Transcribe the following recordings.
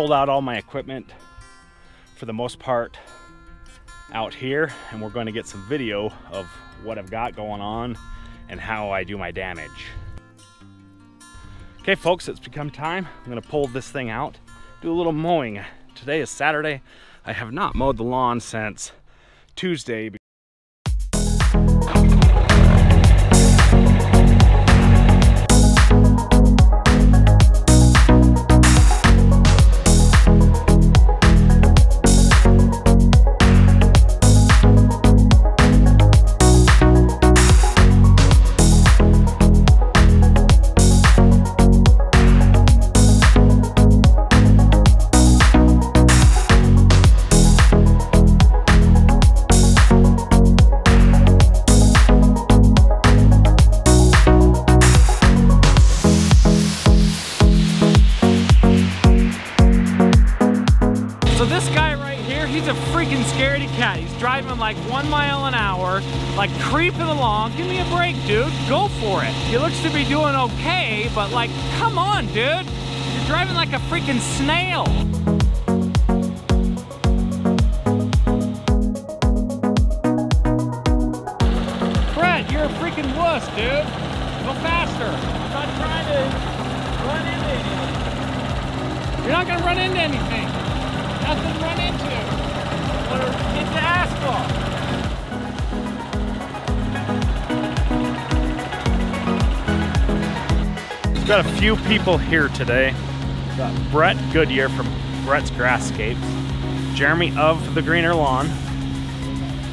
pulled out all my equipment for the most part out here, and we're going to get some video of what I've got going on and how I do my damage. Okay folks, it's become time. I'm gonna pull this thing out, do a little mowing. Today is Saturday. I have not mowed the lawn since Tuesday. So this guy right here, he's a freaking scaredy cat. He's driving like 1 mile an hour, like creeping along. Give me a break, dude. Go for it. He looks to be doing okay, but like, come on, dude. You're driving like a freaking snail. Brett, you're a freaking wuss, dude. Go faster. I'm not trying to run into anything. You're not gonna run into anything. Nothing to run into. Or into asphalt. We've got a few people here today. We've got Brett Goodyear from Brett's Grasscapes, Jeremy of the Greener Lawn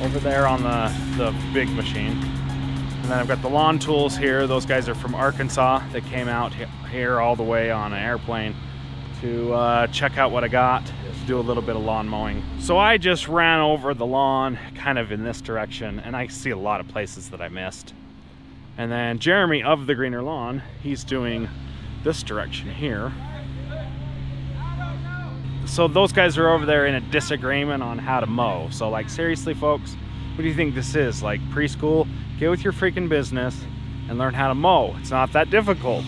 over there on the big machine. And then I've got the lawn tools here. Those guys are from Arkansas. They came out here all the way on an airplane to check out what I got, to do a little bit of lawn mowing. So I just ran over the lawn kind of in this direction, and I see a lot of places that I missed. And then Jeremy of the Greener Lawn, he's doing this direction here. So those guys are over there in a disagreement on how to mow. So like, seriously folks, what do you think this is? Like preschool? Get with your freaking business and learn how to mow. It's not that difficult.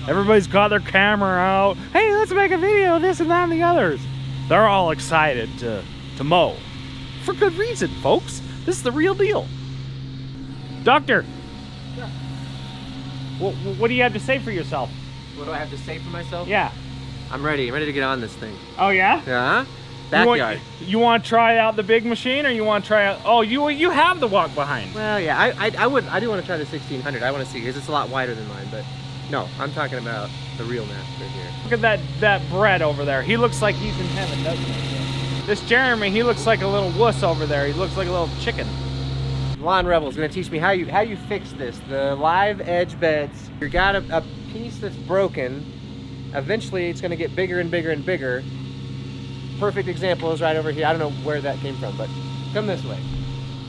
Everybody's got their camera out. Hey, let's make a video, this and that and the others. They're all excited to mow. For good reason, folks. This is the real deal. Doctor, yeah. What do you have to say for yourself? What do I have to say for myself? Yeah. I'm ready to get on this thing. Oh yeah? Yeah? Backyard. You want to try out the big machine, or you want to try out, oh, you have the walk behind. Well, yeah, I do want to try the 1600. I want to see, because it's a lot wider than mine, but no, I'm talking about the real master here. Look at that Brett over there. He looks like he's in heaven, doesn't he? This Jeremy, he looks like a little wuss over there. He looks like a little chicken. Lawn Rebel is going to teach me how you fix this. The live edge beds. You got a piece that's broken. Eventually, it's going to get bigger and bigger and bigger. Perfect example is right over here. I don't know where that came from, but come this way.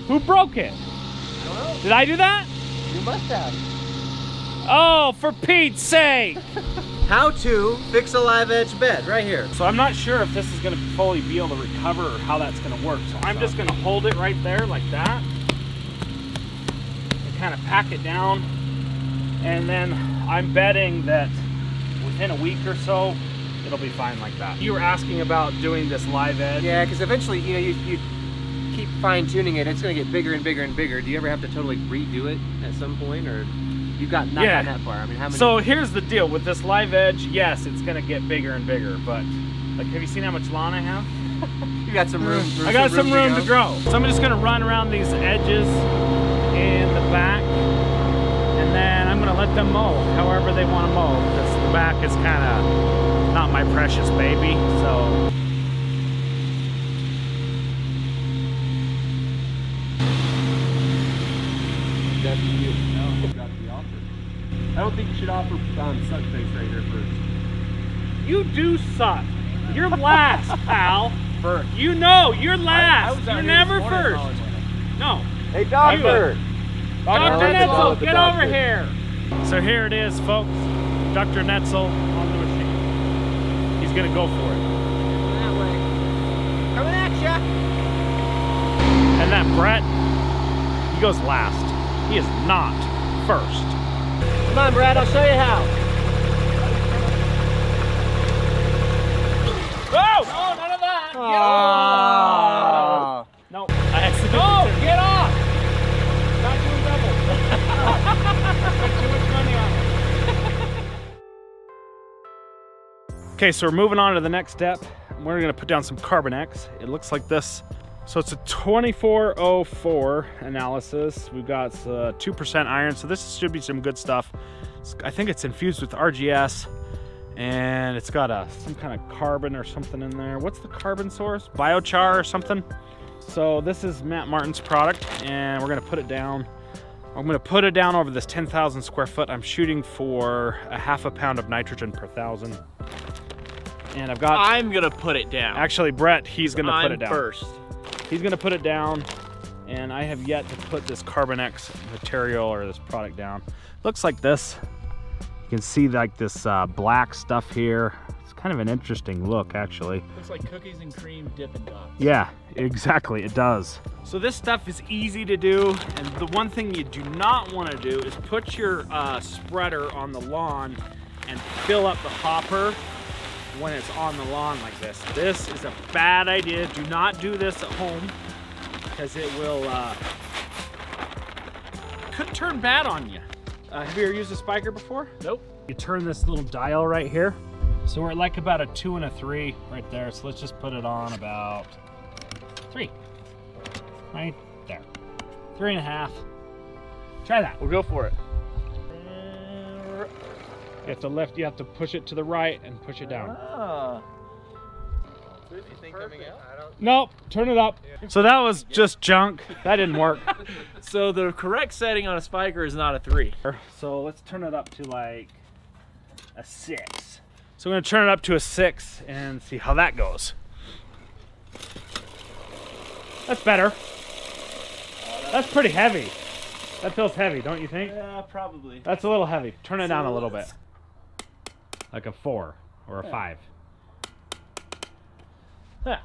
Who broke it? I don't know. Did I do that? You must have. Oh, for Pete's sake! How to fix a live edge bed, right here. So I'm not sure if this is going to fully be able to recover or how that's going to work. So I'm just going to hold it right there like that. And kind of pack it down. And then I'm betting that within a week or so, it'll be fine like that. You were asking about doing this live edge? Yeah, because eventually, you know, you keep fine-tuning it, it's going to get bigger and bigger and bigger. Do you ever have to totally redo it at some point, or you've not gotten that far? I mean, how many? So here's the deal with this live edge. Yes, it's going to get bigger and bigger, but like, have you seen how much lawn I have? You got some room. I got some room to grow. So I'm just going to run around these edges in the back, and then I'm going to let them mow however they want to mow, because the back is kind of not my precious baby. So that's you. No, you got to be offered. I don't think you should offer suck face right here first. you do suck. You're last, pal. First. You know, you're last. You're never first. No. Hey, doctor. Dr. Netzel, get over here. So here it is, folks. Dr. Netzel on the machine. He's gonna go for it. That way. Coming at ya. And that Brett, he goes last. He is not first. Come on, Brad, I'll show you how. Ah! Oh. No, I accidentally. Oh, get off! Not doing double. Spent too much money on it. Okay, so we're moving on to the next step. We're gonna put down some Carbonex. It looks like this. So it's a 2404 analysis. We've got 2% iron, so this should be some good stuff. I think it's infused with RGS, and it's got some kind of carbon or something in there. What's the carbon source? Biochar or something? So this is Matt Martin's product, and we're gonna put it down. I'm gonna put it down over this 10,000 square foot. I'm shooting for a half a pound of nitrogen per 1,000. And I've got... I'm gonna put it down. Actually, Brett, he's gonna put it down. first. He's gonna put it down, and I have yet to put this Carbonex material or this product down. Looks like this. You can see like this black stuff here. It's kind of an interesting look, actually. Looks like cookies and cream Dippin' Dots. Yeah, exactly, it does. So this stuff is easy to do, and the one thing you do not want to do is put your spreader on the lawn and fill up the hopper when it's on the lawn like this. This is a bad idea. Do not do this at home, because it will could turn bad on you. Have you ever used a spiker before? Nope. You turn this little dial right here. So we're at like about a 2 and a 3 right there. So let's just put it on about 3. Right there. 3.5. Try that. We'll go for it. You have to lift, you have to push it to the right and push it down. Ah. Nope, turn it up. So that was just junk. That didn't work. So the correct setting on a spiker is not a 3. So let's turn it up to like a 6. So we're gonna turn it up to a 6 and see how that goes. That's better. That's pretty heavy. That feels heavy, don't you think? Yeah, probably. That's a little heavy. Turn it down a little bit. Like a 4 or a 5. Yeah.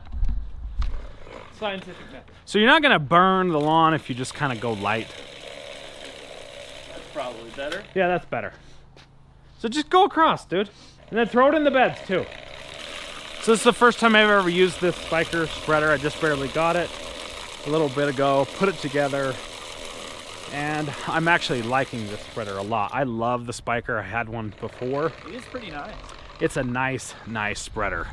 Scientific method. So you're not gonna burn the lawn if you just kind of go light. That's probably better. Yeah, that's better. So just go across, dude. And then throw it in the beds too. So this is the first time I've ever used this spiker spreader. I just barely got it a little bit ago, put it together, and I'm actually liking this spreader a lot. I love the spiker. I had one before. It is pretty nice. It's a nice spreader.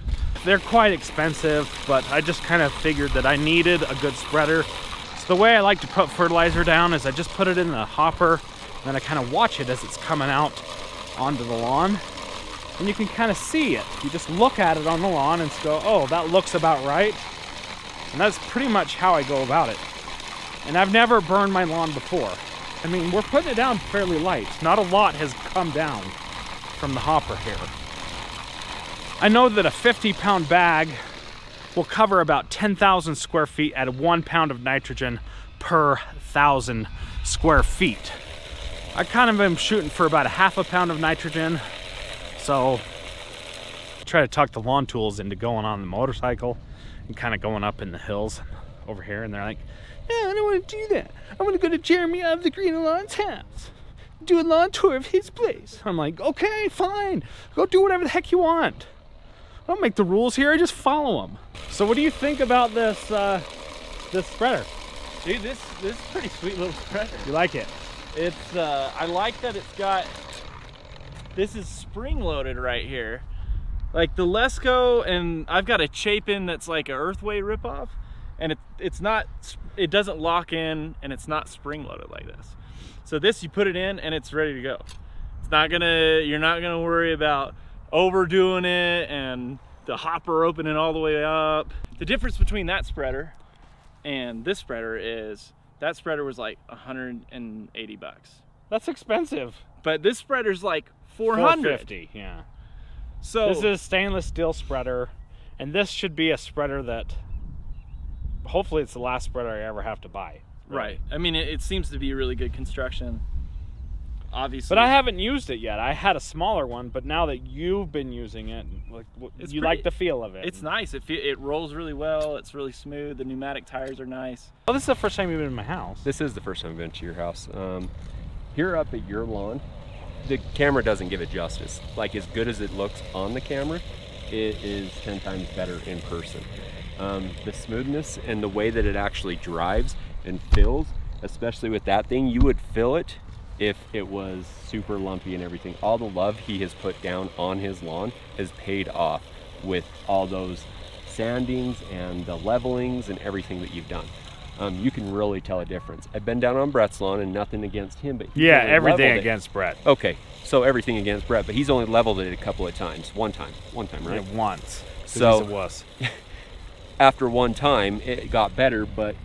They're quite expensive, but I just kind of figured that I needed a good spreader. So the way I like to put fertilizer down is I just put it in the hopper, and then I kind of watch it as it's coming out onto the lawn. And you can kind of see it. You just look at it on the lawn and go, oh, that looks about right. And that's pretty much how I go about it. And I've never burned my lawn before. I mean, we're putting it down fairly light. Not a lot has come down from the hopper here. I know that a 50-pound bag will cover about 10,000 square feet at 1 pound of nitrogen per 1,000 square feet. I kind of am shooting for about a half a pound of nitrogen. So I try to tuck the lawn tools into going on the motorcycle and kind of going up in the hills over here. And they're like, no, I don't want to do that. I want to go to Jeremy of the Green Lawn's house, do a lawn tour of his place. I'm like, okay, fine. Go do whatever the heck you want. I don't make the rules here, I just follow them. So what do you think about this this spreader? Dude, this is a pretty sweet little spreader. You like it? It's I like that it's got, this is spring loaded right here. Like the Lesco, and I've got a Chapin that's like an Earthway ripoff, and it's not, it doesn't lock in, and it's not spring loaded like this. So this, you put it in and it's ready to go. It's not gonna, you're not gonna worry about overdoing it and the hopper opening all the way up. The difference between that spreader and this spreader is that spreader was like 180 bucks. That's expensive. But this spreader's like 400. 450, yeah. So this is a stainless steel spreader, and this should be a spreader that hopefully it's the last spreader I ever have to buy. Really. Right. I mean, it seems to be really good construction, obviously. But I haven't used it yet. I had a smaller one, but now that you've been using it, like, you like the feel of it. It's nice. It rolls really well. It's really smooth. The pneumatic tires are nice. Well, this is the first time you've been in my house. This is the first time I've been to your house. Here up at your lawn, the camera doesn't give it justice. Like, as good as it looks on the camera, it is 10 times better in person. The smoothness and the way that it actually drives and fills, especially with that thing, you would fill it if it was super lumpy and everything. All the love he has put down on his lawn has paid off with all those sandings and the levelings and everything that you've done. You can really tell a difference. I've been down on Brett's lawn, and nothing against him, but yeah, everything against Brett. Okay, so everything against Brett, but he's only leveled it a couple of times. One time, right? Yeah, once. So it was. After one time, it got better, but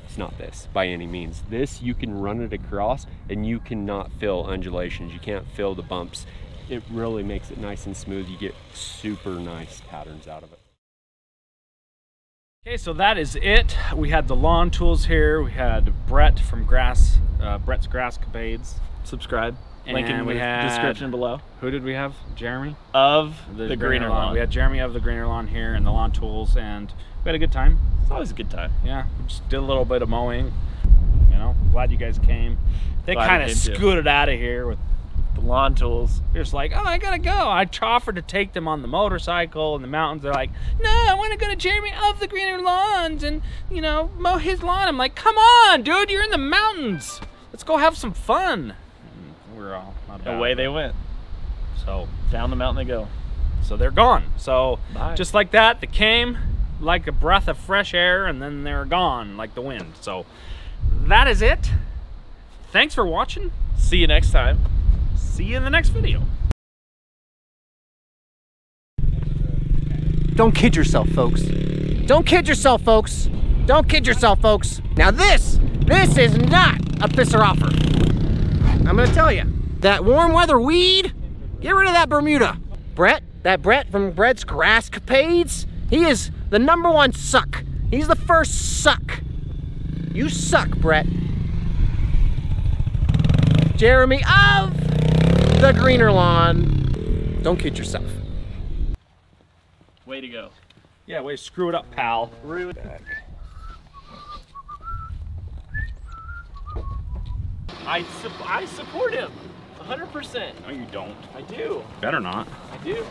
it's not this by any means. This, you can run it across and you cannot feel undulations. You can't feel the bumps. It really makes it nice and smooth. You get super nice patterns out of it. Okay, so that is it. We had the lawn tools here. We had Brett from Brett's Grasscapades. Subscribe. Link in the description below. Who did we have? Jeremy? Of the Greener Lawn. We had Jeremy of the Greener Lawn here and the lawn tools, and we had a good time. It's always a good time. Yeah, we just did a little bit of mowing. You know, glad you guys came. They kind of scooted out of here with the lawn tools. They're just like, oh, I gotta go. I offered to take them on the motorcycle in the mountains. They're like, no, I want to go to Jeremy of the Greener Lawns and, you know, mow his lawn. I'm like, come on, dude, you're in the mountains. Let's go have some fun. And we're all not about away they went. So down the mountain they go. So they're gone. So bye. Just like that, they came like a breath of fresh air, and then they're gone like the wind. So that is it. Thanks for watching. See you next time. See you in the next video. Don't kid yourself, folks. Don't kid yourself, folks. Don't kid yourself, folks. Now this is not a pisser-offer. I'm gonna tell you, that warm weather weed, get rid of that Bermuda. Brett from Brett's Grasscapades, he is the #1 suck. He's the first suck. You suck, Brett. Jeremy of the Greener Lawn. Don't kid yourself. Way to go. Yeah, way to screw it up, pal. I support him 100%. No, you don't. I do. Better not. I do.